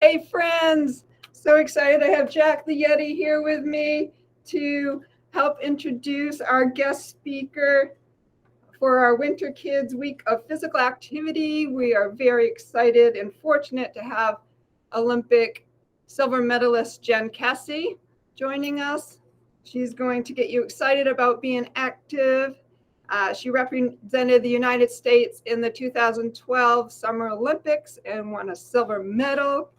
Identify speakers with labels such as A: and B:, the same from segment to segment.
A: Hey friends, so excited I have Jack the Yeti here with me to help introduce our guest speaker for our Winter Kids Week of Physical Activity. We are very excited and fortunate to have Olympic silver medalist Jen Kessy joining us. She's going to get you excited about being active. She represented the United States in the 2012 Summer Olympics and won a silver medal.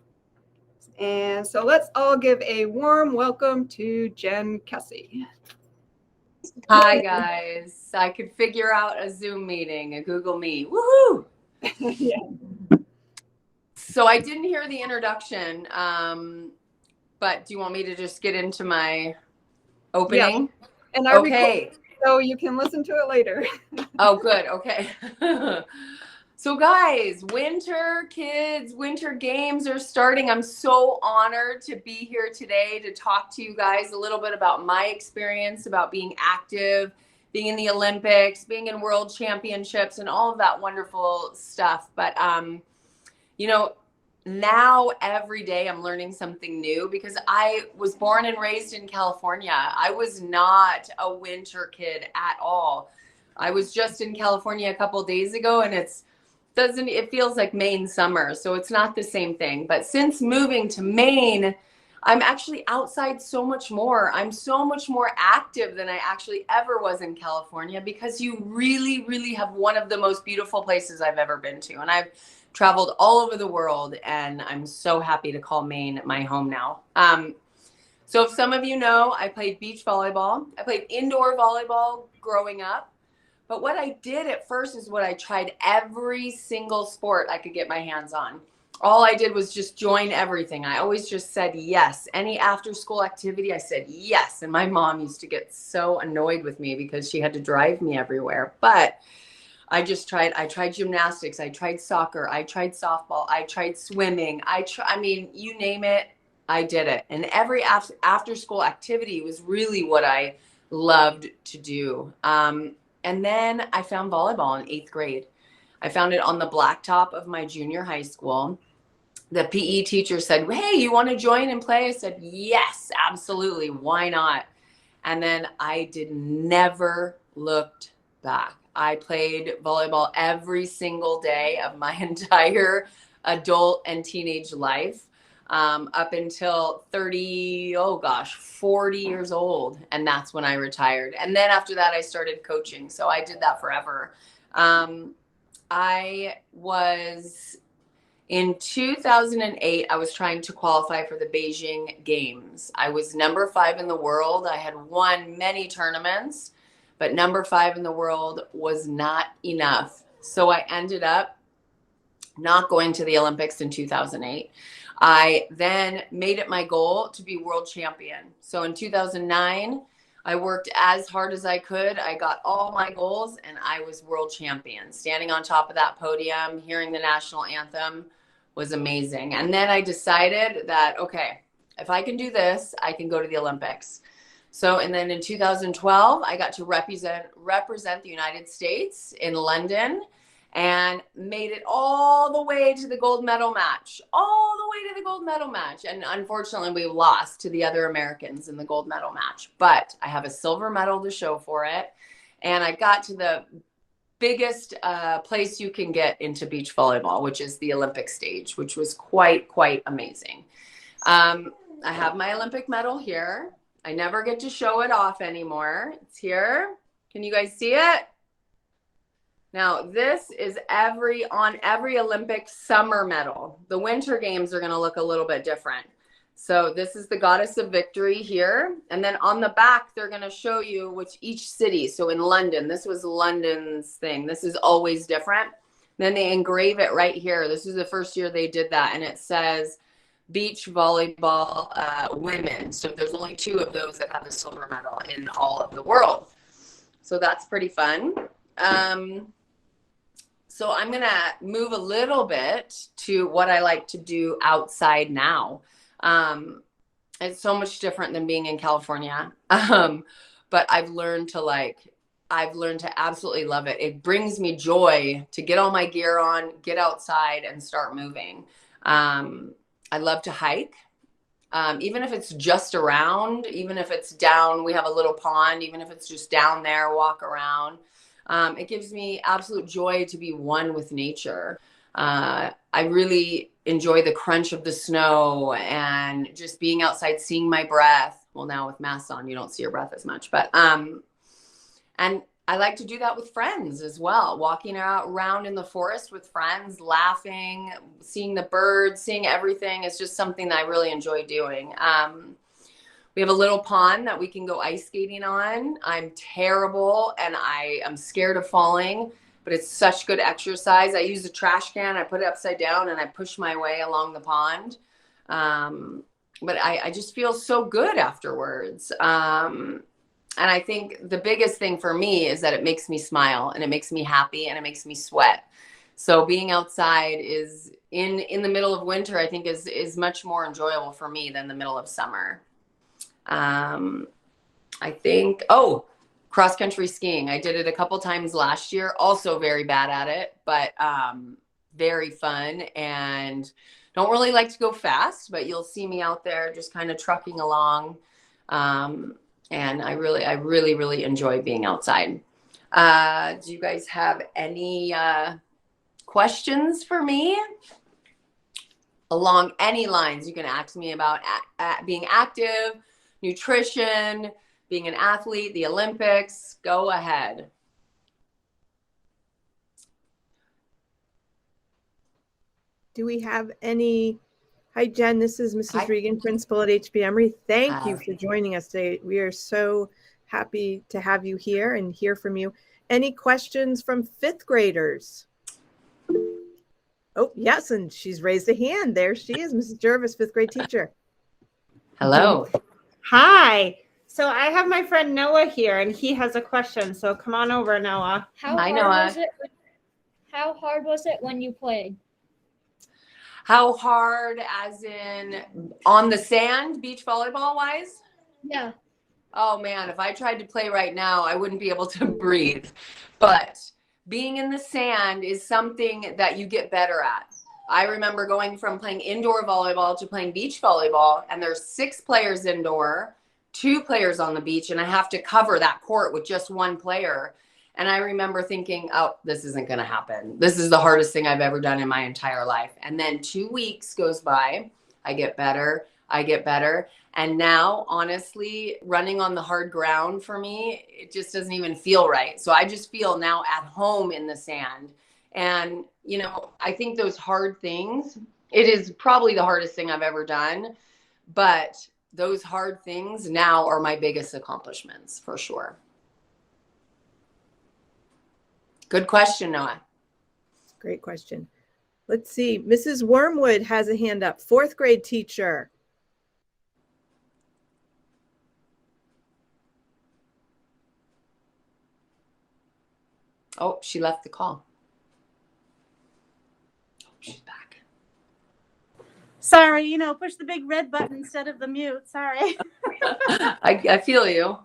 A: And so let's all give a warm welcome to Jen Kessy.
B: Hi guys. I could figure out a Zoom meeting, a Google Meet. Woohoo!
A: Yeah.
B: So I didn't hear the introduction, but do you want me to just get into my opening?
A: Yeah. And I
B: okay.
A: So you can listen to it later.
B: Oh, good. Okay. So guys, Winter Kids Winter Games are starting. I'm so honored to be here today to talk to you guys a little bit about my experience, about being active, being in the Olympics, being in world championships and all of that wonderful stuff. But, you know, now every day I'm learning something new because I was born and raised in California. I was not a winter kid at all. I was just in California a couple of days ago and it feels like Maine summer, so it's not the same thing. But since moving to Maine, I'm actually outside so much more. I'm so much more active than I actually ever was in California because you really, really have one of the most beautiful places I've ever been to. And I've traveled all over the world, and I'm so happy to call Maine my home now. So if some of you know, I played beach volleyball. I played indoor volleyball growing up. But what I did at first is what I tried every single sport I could get my hands on. All I did was just join everything. I always just said yes. Any after school activity, I said yes. And my mom used to get so annoyed with me because she had to drive me everywhere. But I tried gymnastics. I tried soccer. I tried softball. I tried swimming. I mean, you name it, I did it. And every after school activity was really what I loved to do. And then I found volleyball in 8th grade. I found it on the blacktop of my junior high school. The PE teacher said, "Hey, you want to join and play?" I said, "Yes, absolutely. Why not?" And then I never looked back. I played volleyball every single day of my entire adult and teenage life. Up until 40 years old. And that's when I retired. And then after that, I started coaching. So I did that forever. In 2008, I was trying to qualify for the Beijing Games. I was number 5 in the world. I had won many tournaments, but number 5 in the world was not enough. So I ended up not going to the Olympics in 2008. I then made it my goal to be world champion. So in 2009, I worked as hard as I could. I got all my goals and I was world champion. Standing on top of that podium, hearing the national anthem was amazing. And then I decided that, okay, if I can do this, I can go to the Olympics. So, and then in 2012, I got to represent the United States in London and made it all the way to the gold medal match, And unfortunately, we lost to the other Americans in the gold medal match, but I have a silver medal to show for it. And I got to the biggest place you can get into beach volleyball, which is the Olympic stage, which was quite amazing. I have my Olympic medal here. I never get to show it off anymore. It's here. Can you guys see it? Now, this is on every Olympic summer medal. The Winter Games are going to look a little bit different. So this is the Goddess of Victory here. And then on the back, they're going to show you which each city. So in London, this was London's thing. This is always different. Then they engrave it right here. This is the first year they did that. And it says Beach Volleyball Women. So there's only 2 of those that have a silver medal in all of the world. So that's pretty fun. So I'm going to move a little bit to what I like to do outside now. It's so much different than being in California. But I've learned to absolutely love it. It brings me joy to get all my gear on, get outside and start moving. I love to hike. Even if it's just around, even if it's down, we have a little pond, even if it's just down there, walk around. It gives me absolute joy to be one with nature. I really enjoy the crunch of the snow and just being outside, seeing my breath. Well, now with masks on, you don't see your breath as much, but, and I like to do that with friends as well, walking around in the forest with friends, laughing, seeing the birds, seeing everything. It's just something that I really enjoy doing. We have a little pond that we can go ice skating on. I'm terrible and I am scared of falling, but it's such good exercise. I use a trash can, I put it upside down and I push my way along the pond. But I just feel so good afterwards. And I think the biggest thing for me is that it makes me smile and it makes me happy and it makes me sweat. So being outside is in the middle of winter, I think is much more enjoyable for me than the middle of summer. I think, cross country skiing. I did it a couple times last year, also very bad at it, but very fun, and don't really like to go fast, but you'll see me out there just kind of trucking along. And I really enjoy being outside. Do you guys have any questions for me? Along any lines, you can ask me about being active, nutrition, being an athlete, the Olympics. Go ahead.
C: Do we have any? Hi, Jen. This is Mrs.
B: Hi.
C: Regan, principal at HB Emery. Thank you for joining us today. We are so happy to have you here and hear from you. Any questions from fifth graders? Oh, yes, and she's raised a hand. There she is, Mrs. Jervis, fifth grade teacher.
B: Hello.
D: Hi. So I have my friend Noah here, and he has a question. So come on over, Noah.
B: Hi, Noah.
E: How hard was it when you played?
B: How hard, as in on the sand, beach volleyball wise?
E: Yeah.
B: Oh man, if I tried to play right now, I wouldn't be able to breathe. But being in the sand is something that you get better at. I remember going from playing indoor volleyball to playing beach volleyball, and there's 6 players indoor, 2 players on the beach, and I have to cover that court with just 1 player. And I remember thinking, oh, this isn't going to happen. This is the hardest thing I've ever done in my entire life. And then 2 weeks goes by. I get better. And now, honestly, running on the hard ground for me, it just doesn't even feel right. So I just feel now at home in the sand. And, you know, I think those hard things, it is probably the hardest thing I've ever done. But those hard things now are my biggest accomplishments for sure. Good question, Noah.
C: Great question. Let's see. Mrs. Wormwood has a hand up. 4th grade teacher.
B: Oh, she left the call. Oh, she's back.
F: Sorry, push the big red button instead of the mute. Sorry.
B: I feel you.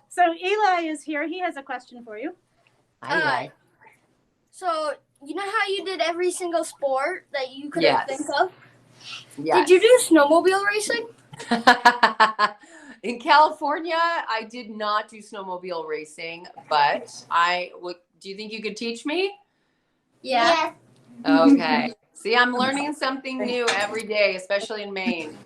F: So Eli is here. He has a question for you.
B: Hi, Eli.
E: So, you know how you did every single sport that you could
B: Yes.
E: think of?
B: Yes.
E: Did you do snowmobile racing?
B: In California, I did not do snowmobile racing, but do you think you could teach me?
E: Yeah.
B: Okay. See, I'm learning something new every day, especially in Maine.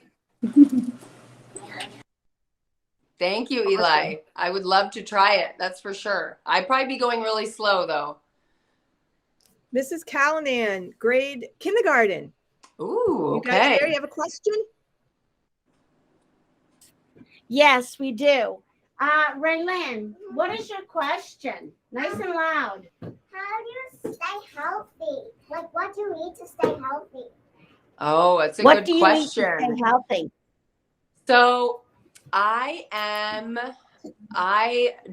B: Thank you, Eli. I would love to try it. That's for sure. I'd probably be going really slow, though.
C: Mrs. Callanan, grade kindergarten.
B: Ooh,
C: You guys
B: okay.
C: there? You have a question?
G: Yes, we do. Raylan, what is your question? Nice and loud.
H: How do you stay healthy? Like, what do you eat to stay healthy?
B: Oh, that's a
G: What
B: good
G: do you
B: question.
G: eat to stay healthy?
B: So I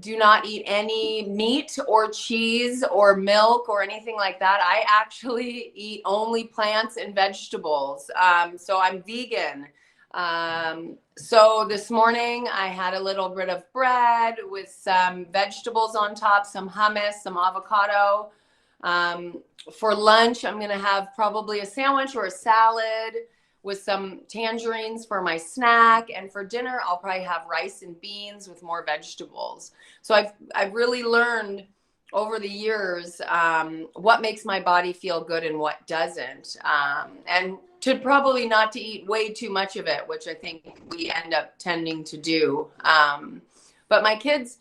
B: do not eat any meat or cheese or milk or anything like that. I actually eat only plants and vegetables. So I'm vegan. So this morning I had a little bit of bread with some vegetables on top, some hummus, some avocado. For lunch, I'm going to have probably a sandwich or a salad with some tangerines for my snack. And for dinner, I'll probably have rice and beans with more vegetables. So I've really learned over the years what makes my body feel good and what doesn't. And to probably not to eat way too much of it, which I think we end up tending to do. But my kids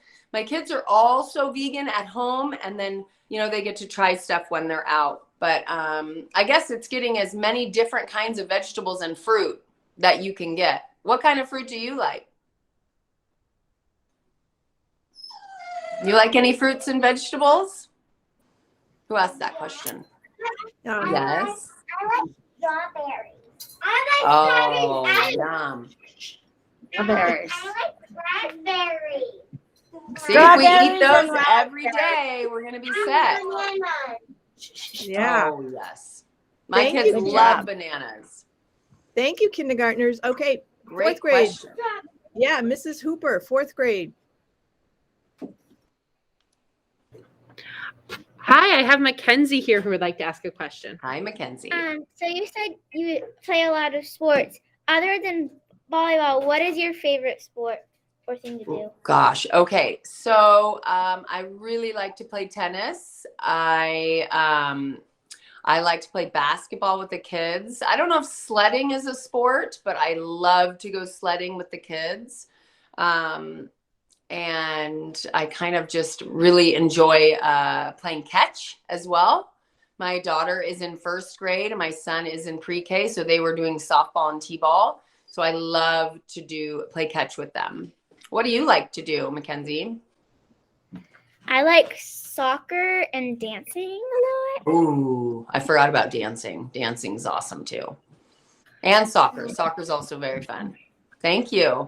B: are also vegan at home, and then, you know, they get to try stuff when they're out. But I guess it's getting as many different kinds of vegetables and fruit that you can get. What kind of fruit do you like? You like any fruits and vegetables? Who asked that question? Yes.
H: I like strawberries. I like strawberries.
B: Yum.
D: Strawberries.
H: I like raspberries.
B: See, if we eat
G: Strawberries
B: those
G: and
B: every day, we're going to be set.
H: Bananas.
C: Yeah.
B: Oh, yes. My
C: Thank
B: kids
C: you. Good
B: love
C: job.
B: bananas.
C: Thank you, kindergartners. Okay,
B: Great
C: fourth grade.
B: question.
C: Yeah, Mrs. Hooper, fourth grade.
I: Hi, I have Mackenzie here who would like to ask a question.
B: Hi, Mackenzie.
E: So you said you play a lot of sports. Other than volleyball, what is your favorite sport or thing to do?
B: Gosh. Okay. So I really like to play tennis. I like to play basketball with the kids. I don't know if sledding is a sport, but I love to go sledding with the kids. And I kind of just really enjoy playing catch as well. My daughter is in first grade and my son is in pre-K. So they were doing softball and t-ball. So I love to play catch with them. What do you like to do, Mackenzie?
E: I like soccer and dancing a lot.
B: Ooh, I forgot about dancing. Dancing's awesome too. And soccer. Soccer's also very fun. Thank you.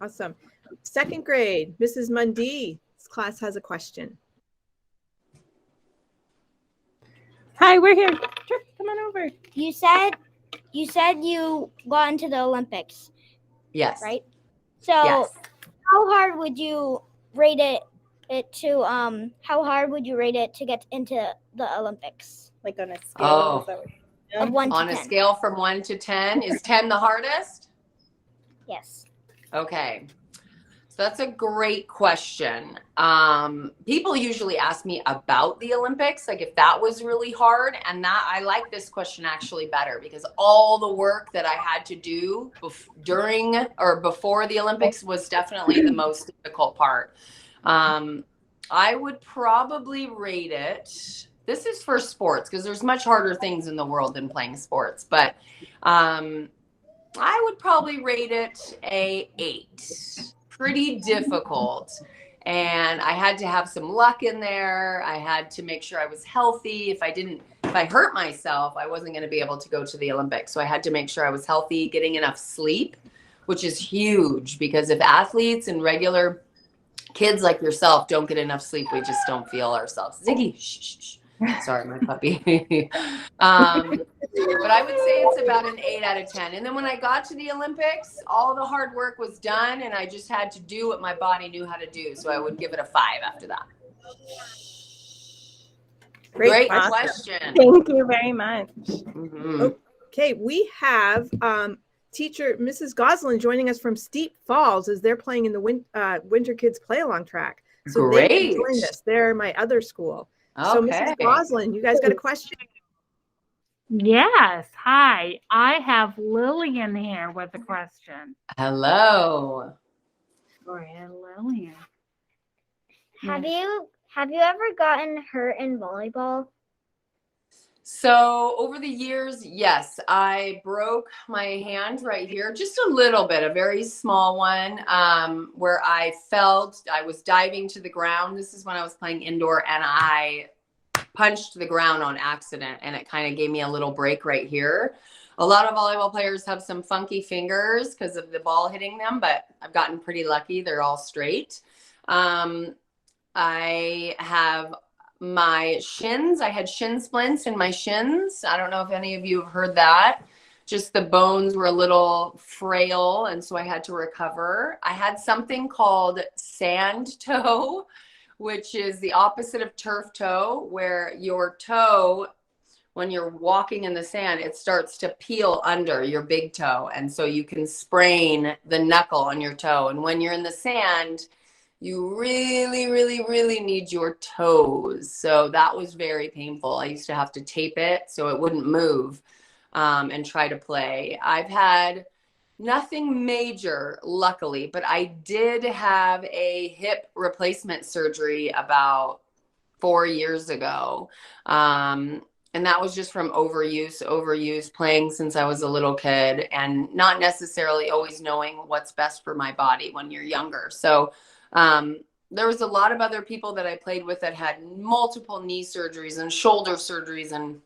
C: Awesome. Second grade, Mrs. Mundy. This class has a question.
F: Hi, we're here. Sure, come on over.
E: You said you got into the Olympics,
B: Yes.
E: right? So
B: Yes.
E: how hard would you rate it to get into the Olympics?
F: Like on a scale.
B: Oh.
F: Is that what-
E: Of 1 to
B: On
E: 10.
B: a scale from 1 to 10, is 10 the hardest?
E: Yes.
B: Okay. So that's a great question. People usually ask me about the Olympics, like if that was really hard. And that I like this question actually better because all the work that I had to do during or before the Olympics was definitely the most difficult part. I would probably rate it. This is for sports because there's much harder things in the world than playing sports. But I would probably rate it a 8. Pretty difficult. And I had to have some luck in there. I had to make sure I was healthy. If I hurt myself, I wasn't going to be able to go to the Olympics. So I had to make sure I was healthy, getting enough sleep, which is huge because if athletes and regular kids like yourself don't get enough sleep, we just don't feel ourselves. Ziggy, shh, shh, shh. Sorry, my puppy. But I would say it's about an 8 out of 10. And then when I got to the Olympics, all the hard work was done and I just had to do what my body knew how to do. So I would give it a 5 after that. Great question.
F: Thank you very much.
B: Mhm.
C: Okay, we have teacher Mrs. Gosling joining us from Steep Falls as they're playing in the Winter Kids Play Along track. So they
B: Great.
C: joined us. They're my other school. So
B: Okay.
C: Mrs. Gosling, you guys got a question?
J: Yes. Hi. I have Lillian here with a question.
B: Hello.
J: Lillian.
E: Have you ever gotten hurt in volleyball?
B: So over the years, yes, I broke my hand right here, just a little bit, a very small one, where I felt I was diving to the ground. This is when I was playing indoor and I punched the ground on accident and it kind of gave me a little break right here. A lot of volleyball players have some funky fingers because of the ball hitting them, but I've gotten pretty lucky. They're all straight. I have my shins. I had shin splints in my shins. I don't know if any of you have heard that. Just the bones were a little frail, and so I had to recover. I had something called sand toe, which is the opposite of turf toe, where your toe when you're walking in the sand, it starts to peel under your big toe. And so you can sprain the knuckle on your toe. And when you're in the sand, you really, really, really need your toes. So that was very painful. I used to have to tape it so it wouldn't move and try to play. I've had nothing major, luckily, but I did have a hip replacement surgery about 4 years ago. And that was just from overuse, playing since I was a little kid and not necessarily always knowing what's best for my body when you're younger. So there was a lot of other people that I played with that had multiple knee surgeries and shoulder surgeries. And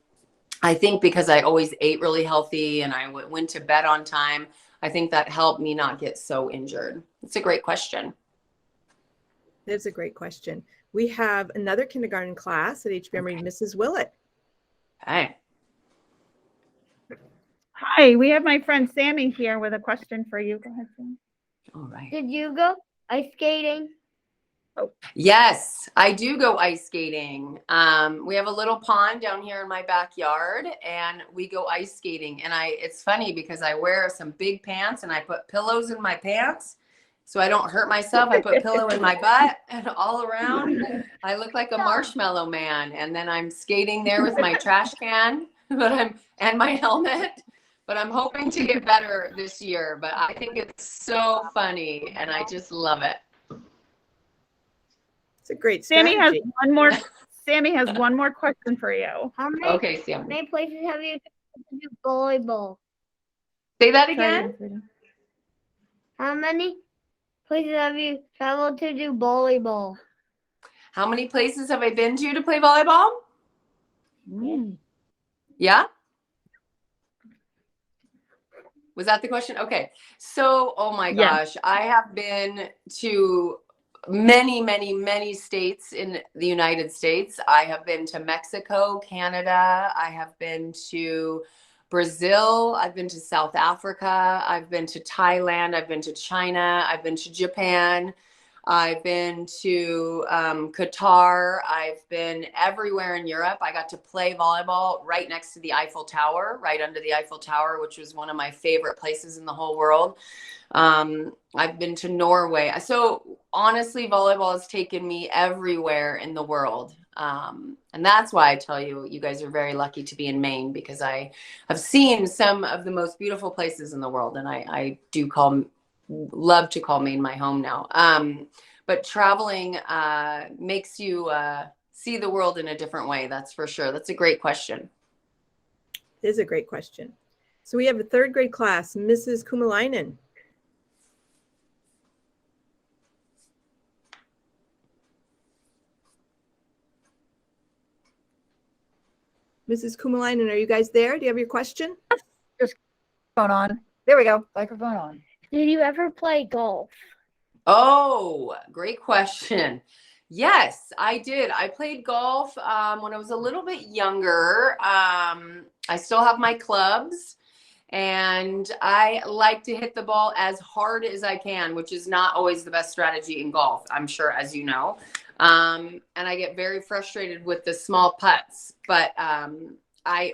B: I think because I always ate really healthy and I went to bed on time, I think that helped me not get so injured. It's a great question.
C: That's a great question. We have another kindergarten class at HB Emery, Mrs. Willett.
B: Hi.
F: Hi, we have my friend Sammy here with a question for you. Go ahead, Sammy.
B: All right.
E: Did you go ice skating?
B: Yes, I do go ice skating. We have a little pond down here in my backyard and we go ice skating. And it's funny because I wear some big pants and I put pillows in my pants so I don't hurt myself. I put pillow in my butt and all around. I look like a marshmallow man. And then I'm skating there with my trash can, and my helmet. But I'm hoping to get better this year. But I think it's so funny and I just love it.
C: It's a great
F: Sammy has
C: strategy.
F: one more. Sammy has one more question for you.
E: How many,
B: Okay, Sam.
E: how many places have you been to do volleyball?
B: Say that again.
E: How many places have you traveled to do volleyball?
B: How many places have I been to play volleyball? Yeah? Was that the question? Okay. So, oh my gosh, I have been to many, many, many states in the United States. I have been to Mexico, Canada. I have been to Brazil. I've been to South Africa. I've been to Thailand. I've been to China. I've been to Japan. I've been to Qatar. I've been everywhere in Europe. I got to play volleyball right next to the Eiffel Tower, right under the Eiffel Tower, which was one of my favorite places in the whole world. I've been to Norway. So honestly, volleyball has taken me everywhere in the world. And that's why I tell you, you guys are very lucky to be in Maine, because I have seen some of the most beautiful places in the world. And I do love to call Maine my home now. But traveling makes you see the world in a different way. That's for sure. That's a great question.
C: It is a great question. So we have a third grade class, Mrs. Kumalainen. Mrs. Kumalainen, are you guys there? Do you have your question?
K: Just phone on. There we go. Microphone on.
E: Did you ever play golf?
B: Oh, great question. Yes, I did. I played golf when I was a little bit younger. I still have my clubs, and I like to hit the ball as hard as I can, which is not always the best strategy in golf, I'm sure, as you know. And I get very frustrated with the small putts, but I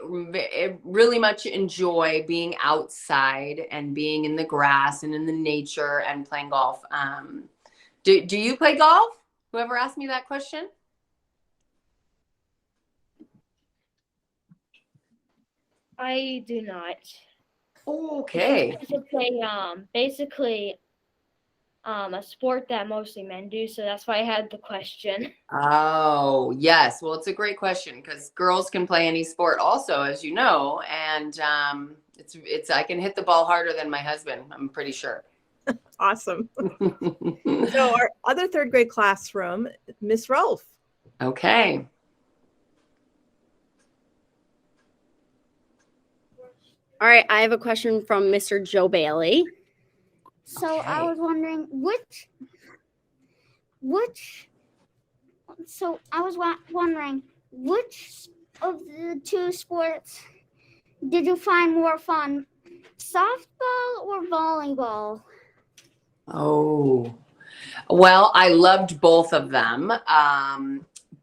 B: really much enjoy being outside and being in the grass and in the nature and playing golf. Do you play golf? Whoever asked me that question?
E: I do not.
B: Okay.
E: It's basically a sport that mostly men do, so that's why I had the question.
B: Oh, yes. Well, it's a great question because girls can play any sport also, as you know, and I can hit the ball harder than my husband, I'm pretty sure.
C: Awesome. So our other third grade classroom, Miss Rolfe.
B: Okay.
L: All right, I have a question from Mr. Joe Bailey.
E: So
B: Okay.
E: I was wondering which of the two sports did you find more fun, softball or volleyball?
B: Oh, well, I loved both of them.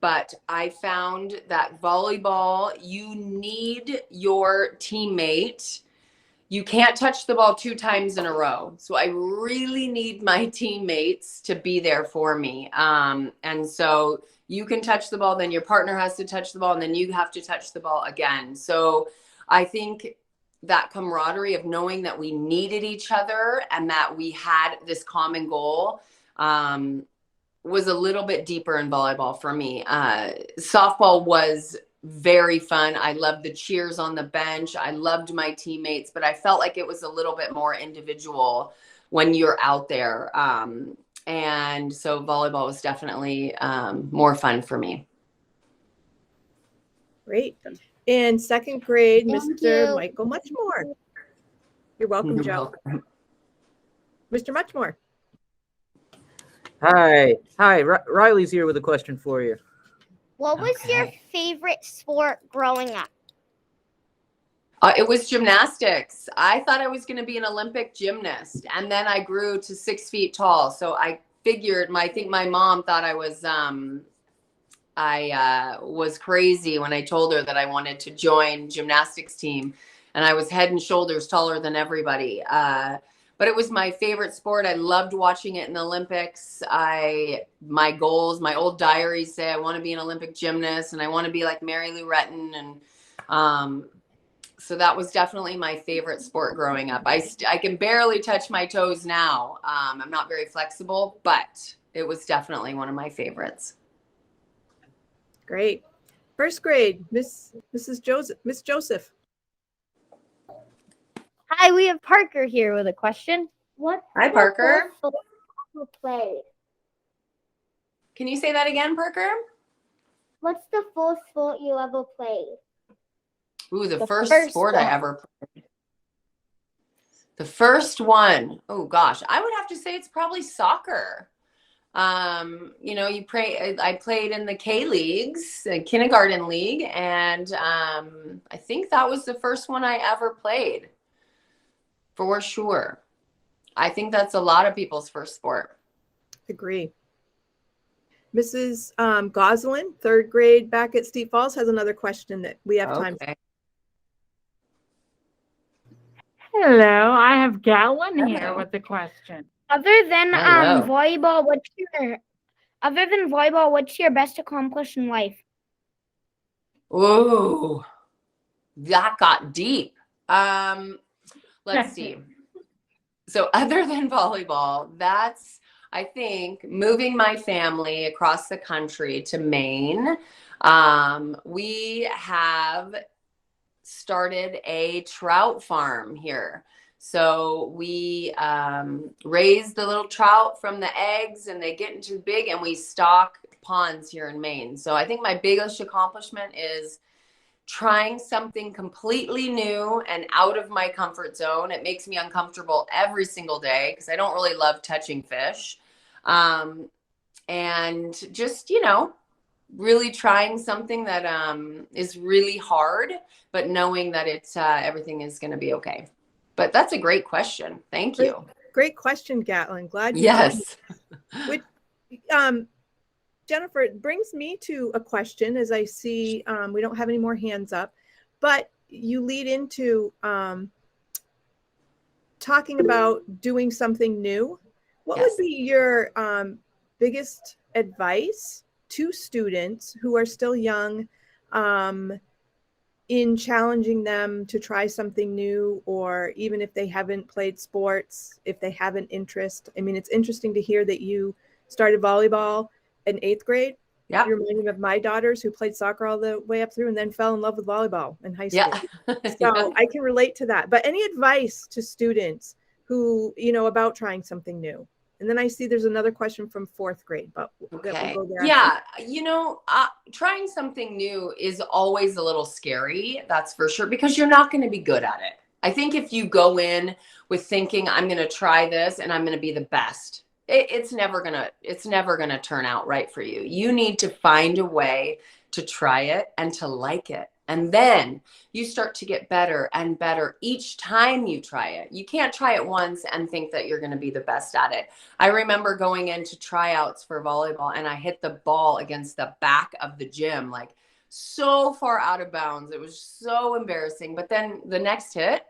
B: But I found that volleyball, you need your teammate. You can't touch the ball 2 times in a row. So I really need my teammates to be there for me. And so you can touch the ball, then your partner has to touch the ball, and then you have to touch the ball again. So I think that camaraderie of knowing that we needed each other and that we had this common goal was a little bit deeper in volleyball for me. Softball was very fun. I loved the cheers on the bench. I loved my teammates, but I felt like it was a little bit more individual when you're out there. And so volleyball was definitely more fun for me.
C: Great. In 2nd grade,
E: Thank
C: Mr.
E: you.
C: Michael Muchmore. You're welcome,
B: You're
C: Joe.
B: welcome.
C: Mr. Muchmore.
M: Hi. Riley's here with a question for you.
E: What was your favorite sport growing up?
B: It was gymnastics. I thought I was going to be an Olympic gymnast, and then I grew to 6 feet tall. So I figured, I think my mom thought I was crazy when I told her that I wanted to join gymnastics team, and I was head and shoulders taller than everybody. But it was my favorite sport. I loved watching it in the Olympics. My goals, my old diaries say I want to be an Olympic gymnast and I want to be like Mary Lou Retton. And so that was definitely my favorite sport growing up. I can barely touch my toes now. I'm not very flexible, but it was definitely one of my favorites.
C: Great. 1st grade, Miss Joseph.
E: Hi, we have Parker here with a question.
B: Hi, Parker.
E: Played?
B: Can you say that again, Parker?
E: What's the full sport you ever played?
B: Ooh, the first sport
E: sport.
B: I ever played. The first one. Oh gosh, I would have to say it's probably soccer. I played in the K leagues, the kindergarten league, and I think that was the first one I ever played. For sure. I think that's a lot of people's first sport.
C: Agree. Mrs. Gosling, 3rd grade back at Steep Falls, has another question that we have time for.
J: Hello, I have Gatlin here with the question.
E: Other than
B: Hello.
E: volleyball, what's your best accomplishment in life?
B: Ooh, that got deep. Let's see. So other than volleyball, that's, I think, moving my family across the country to Maine. We have started a trout farm here. So we raise the little trout from the eggs and they get into big, and we stock ponds here in Maine. So I think my biggest accomplishment is trying something completely new and out of my comfort zone. It makes me uncomfortable every single day because I don't really love touching fish. And just, really trying something that is really hard, but knowing that it's everything is going to be okay. But that's a great question. Thank you.
C: Great question, Gatlin. Glad you
B: Yes.
C: Which, Jennifer, it brings me to a question as I see we don't have any more hands up, but you lead into talking about doing something new. What would be your biggest advice to students who are still young in challenging them to try something new, or even if they haven't played sports, if they have an interest? I mean, it's interesting to hear that you started volleyball in 8th grade.
B: Yeah.
C: You remind me of my daughters who played soccer all the way up through and then fell in love with volleyball in high school.
B: Yeah.
C: So I can relate to that. But any advice to students who, about trying something new? And then I see there's another question from 4th grade, but
B: Okay.
C: we'll go there.
B: Yeah. Trying something new is always a little scary. That's for sure, because you're not going to be good at it. I think if you go in with thinking I'm going to try this and I'm going to be the best, it's never gonna turn out right for you. You need to find a way to try it and to like it And then you start to get better and better each time you try it. You can't try it once and think that you're going to be the best at it. I remember going into tryouts for volleyball and I hit the ball against the back of the gym, like so far out of bounds. It was so embarrassing. But then the next hit,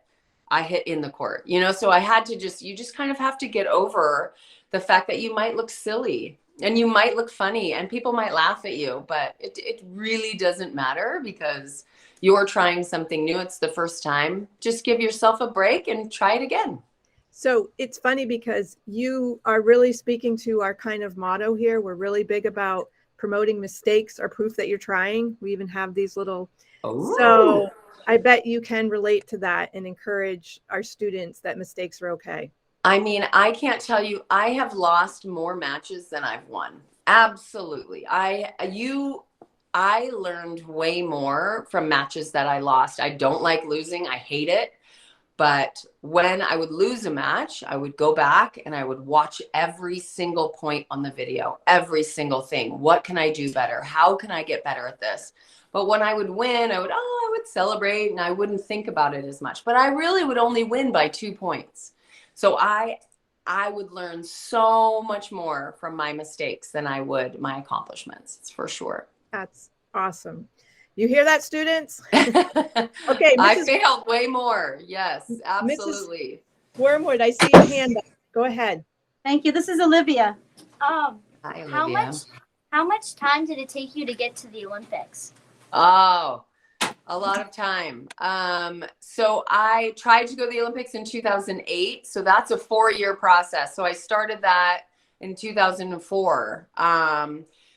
B: I hit in the court, you know, so I had to you just kind of have to get over the fact that you might look silly and you might look funny and people might laugh at you, but it really doesn't matter because you're trying something new. It's the first time. Just give yourself a break and try it again.
C: So it's funny because you are really speaking to our kind of motto here. We're really big about promoting mistakes are proof that you're trying. We even have these little, so I bet you can relate to that and encourage our students that mistakes are okay.
B: I mean, I can't tell you, I have lost more matches than I've won. Absolutely. I learned way more from matches that I lost. I don't like losing. I hate it. But when I would lose a match, I would go back and I would watch every single point on the video, every single thing. What can I do better? How can I get better at this? But when I would win, I would celebrate and I wouldn't think about it as much. But I really would only win by 2 points. So I would learn so much more from my mistakes than I would my accomplishments. It's for sure.
C: That's awesome. You hear that, students? Okay.
B: I failed way more. Yes, absolutely.
C: Mrs. Wormwood, I see your hand up. Go ahead.
F: Thank you. This is Olivia.
B: Hi, Olivia.
E: How much time did it take you to get to the Olympics?
B: Oh, a lot of time. So I tried to go to the Olympics in 2008. So that's a 4-year process. So I started that in 2004.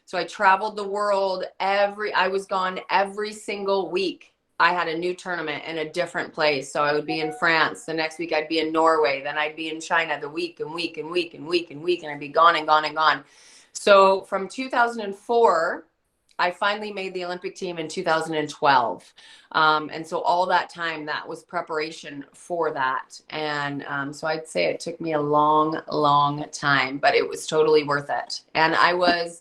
B: So I traveled the world I was gone every single week. I had a new tournament in a different place. So I would be in France. The next week I'd be in Norway. Then I'd be in China the week and week and week and week and week. And I'd be gone and gone and gone. So from 2004, I finally made the Olympic team in 2012. And so all that time, that was preparation for that. And so I'd say it took me a long, long time, but it was totally worth it. And I was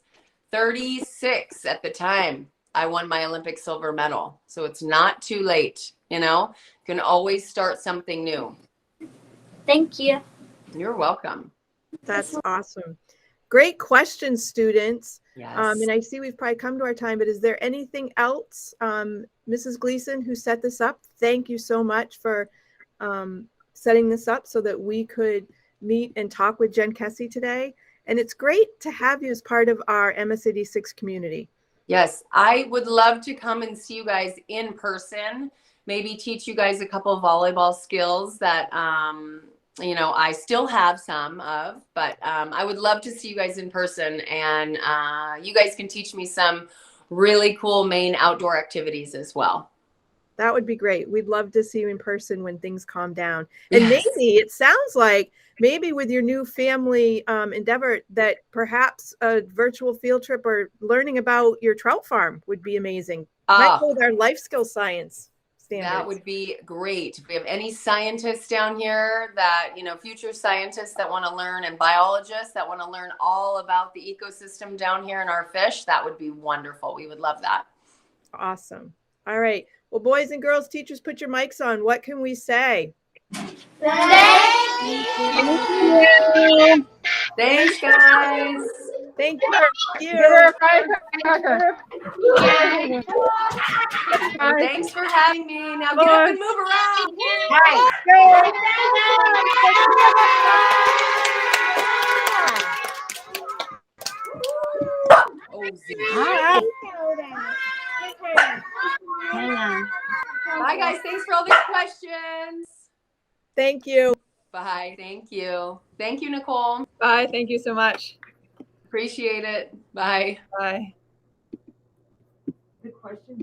B: 36 at the time I won my Olympic silver medal. So it's not too late, you know, you can always start something new.
E: Thank you.
B: You're welcome.
C: That's awesome. Great questions, students.
B: Yes.
C: And I see we've probably come to our time, but is there anything else? Mrs. Gleason, who set this up, thank you so much for setting this up so that we could meet and talk with Jen Kessy today. And it's great to have you as part of our MS86 community.
B: Yes, I would love to come and see you guys in person, maybe teach you guys a couple of volleyball skills that, you know, I still have some of, but I would love to see you guys in person and you guys can teach me some really cool Maine outdoor activities as well.
C: That would be great. We'd love to see you in person when things calm down. And
B: Yes.
C: maybe it sounds like maybe with your new family endeavor that perhaps a virtual field trip or learning about your trout farm would be amazing. Might go with our life skill science standards.
B: That would be great. If we have any scientists down here that, you know, future scientists that want to learn and biologists that want to learn all about the ecosystem down here in our fish, that would be wonderful. We would love that.
C: Awesome. All right. Well, boys and girls, teachers, put your mics on. What can we say?
E: Thank you.
B: Thanks, guys.
C: Thank you.
B: And thanks for having me. Now get up and move around.
G: Hang on.
B: Bye, guys. Thanks for all these questions.
C: Thank you.
B: Bye. Thank you. Thank you, Nicole.
A: Bye. Thank you so much.
B: Appreciate it. Bye.
A: Bye.
C: Good question.